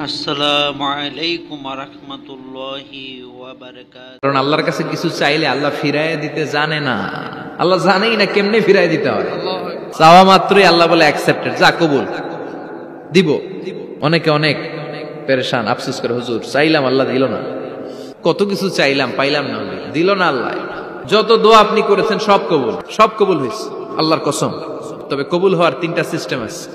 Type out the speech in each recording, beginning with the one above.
আসসালামু আলাইকুম ওয়া রাহমাতুল্লাহি ওয়া বারাকাতুহু। কারণ আল্লাহর কাছে কিছু চাইলে আল্লাহ ফিরাইয়া দিতে জানে না, আল্লাহ জানেই না কেমনে ফিরাইয়া দিতে হয়। চাওয়া মাত্রই আল্লাহ বলে অ্যাকসেপ্টেড, যা কবুল, দিব। অনেকে অনেক পেরেশান, আফসোস করে, হুজুর চাইলাম আল্লাহ দিল না, কত কিছু চাইলাম পাইলাম না, দিল না আল্লাহ। যত দোয়া আপনি করেছেন সব কবুল, সব কবুল হয়েছে আল্লাহর কসম। তবে কবুল হওয়ার তিনটা সিস্টেম আছে।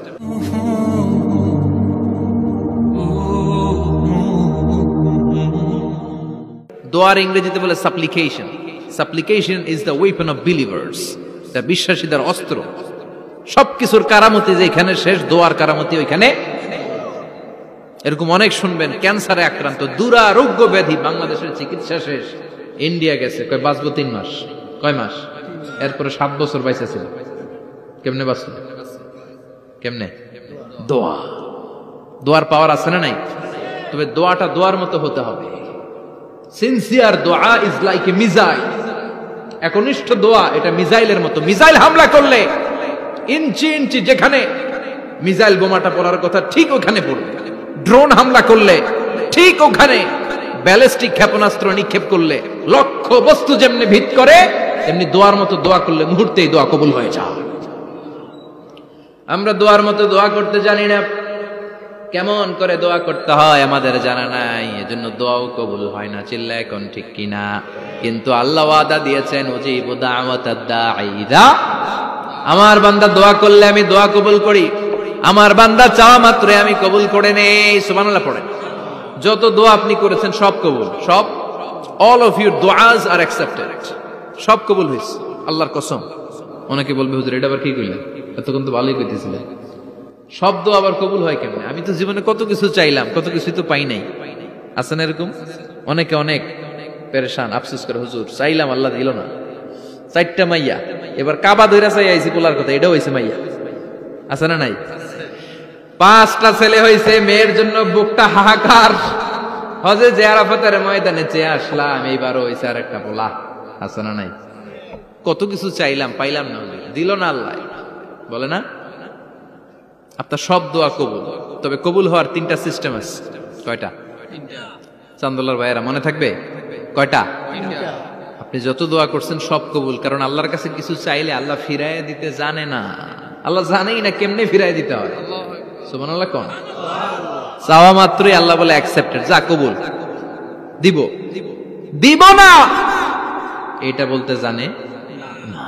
দোয়ার ইংরেজিতে বলে সাপ্লিকেশন। সাপ্লিকেশন is the weapon of believers, এটা বিশ্বাসীদের অস্ত্র। সবকিছুর কারামতি যেখানে শেষ, দোয়ার কারামতি ওইখানে। এরকম অনেক শুনবেন, ক্যান্সারে আক্রান্ত, দুরারোগ্য ব্যাধি, বাংলাদেশের চিকিৎসা শেষ, ইন্ডিয়া গেছে, কয় বাঁচবো 3 মাস, কয় মাস, এরপরে 7 বছর বাইসা ছিল। কেমনে বাঁচল? কেমনে? দোয়া। দোয়ার পাওয়ার আছে না নাই? তবে দোয়াটা দোয়ার মতো হতে হবে। সিনসিয়ার দোয়া ইজ লাইক এ মিসাইল। একনিষ্ঠ দোয়া এটা মিসাইলের মতো। মিসাইল হামলা করলে ইঞ্চি ইঞ্চি যেখানে মিসাইল বোমাটা পড়ার কথা ঠিক ওখানে পড়বে। ড্রোন হামলা করলে ঠিক ওখানে, ব্যালিস্টিক ক্ষেপণাস্ত্র নিক্ষেপ করলে লক্ষ্য বস্তু যেমনি ভিত করে, তেমনি দোয়ার মতো দোয়া করলে মুহূর্তেই দোয়া কবুল হয়ে যায়। আমরা দোয়ার মতো দোয়া করতে জানি না, কেমন করে দোয়া করতে হয় আমাদের জানা নাই, এজন্য দোয়াও কবুল হয় না। চিল্লা এখন ঠিক কিনা? কিন্তু আল্লাহ ওয়াদা দিয়েছেন, উজিবু দাওয়াতাদ দাঈ ইযা, আমার বান্দা দোয়া করলে আমি দোয়া কবুল করি, আমার বান্দা চাওয়া মাত্রই আমি কবুল করে নেই। সুবহানাল্লাহ পড়েন। যত দোয়া আপনি করেছেন সব কবুল, সব। অল অফ ইউর দুআস আর অ্যাকসেপ্টেড, সব কবুল হয়েছে আল্লাহর কসম। অনেকে বলবে, হুজুর এটা আবার কি কইলেন, এতক্ষণ তো ভালোই কইতেছিলেন, শব্দ আবার কবুল হয় কেমনে? আমি তো জীবনে কত কিছু চাইলাম, কত কিছু তো পাই নাই। আছে না এরকম? অনেকে অনেক পেরেশান, আফসোস করে, হুজুর চাইলাম আল্লাহ দিল না। 4টা মাইয়া, এবার কাবা ধইরা চাই আইছি পোলার কথা, এটাও হইছে মাইয়া। আছে না নাই? 5টা ছেলে হইছে, মেয়ের জন্য বুকটা হাহাকার। হজে যে আরাফাতের ময়দানে চেয়ে আসলাম, এইবারও হইছে আর একটা পোলা। আছে না নাই? কত কিছু চাইলাম পাইলাম না, দিল না আল্লাহ। বলে না আপনার সব দোয়া কবুল, তবে কবুল হওয়ার 3টা সিস্টেম আছে। কয়টা? চান্দুল্লাহর ভাইয়েরা মনে থাকবে? কয়টা? আপনি যত দোয়া করছেন সব কবুল, কারণ আল্লাহর কাছে কিছু চাইলে আল্লাহ ফিরাইয়া দিতে জানে না, আল্লাহ জানেই না কেমনে ফিরাইয়া দিতে হয়। সুবহানাল্লাহ কোন? চাওয়া মাত্রই আল্লাহ বলে অ্যাকসেপ্টেড, যা কবুল, দিব। দিব না এটা বলতে জানে না,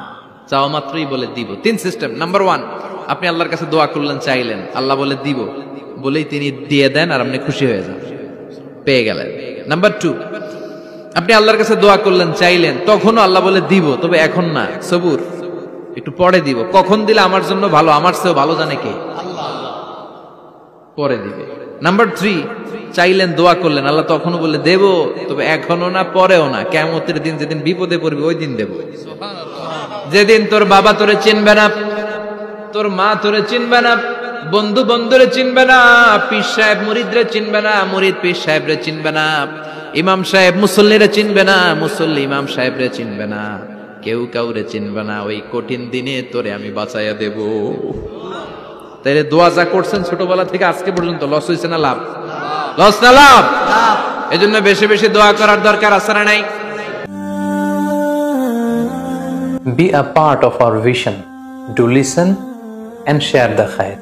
চাওয়া মাত্রই বলে দিব। 3 সিস্টেম। নাম্বার 1, আপনি আল্লাহর কাছে দোয়া করলেন, চাইলেন, আল্লাহ বলে দিব, বলেই তিনি দিয়ে দেন আর আপনি খুশি হয়ে যান, পেয়ে গেলেন। নাম্বার 2, আপনি আল্লাহর কাছে দোয়া করলেন, চাইলেন, তখনও আল্লাহ বলে দিব, তবে এখন না, সবুর, একটু পরে দিব। কখন দিলে আমার জন্য ভালো, আমার চেয়েও ভালো জানে কে? আল্লাহ, পরে দিবে। নাম্বার 3, চাইলেন, দোয়া করলেন, আল্লাহ তখনও বলে দেব, তবে এখনো না, পরেও না, কিয়ামতের দিন যেদিন বিপদে পড়বে ওই দিন দেব। যেদিন তোর বাবা তোরে চিনবে না, তোর মা তোরে চিনবে না, বন্ধু বন্ধুরে চিনবে না, পীর সাহেব মুরিদরে চিনবে না, মুরিদ পীর সাহেবরে চিনবে না, ইমাম সাহেব মুসল্লিরে চিনবে না, মুসল্লি ইমাম সাহেবরে চিনবে না, কেউ কাউরে চিনবে না। ওই কঠিন দিনে তোরে আমি বাঁচাইয়া দেব। তাইলে দোয়া যা করছেন ছোটবেলা থেকে আজকে পর্যন্ত, লস হয়েছে না লাভ? লস না লাভ? এজন্য বেশি বেশি দোয়া করার দরকার আছে না নাই? Be a part of our vision. Do listen and share the khair.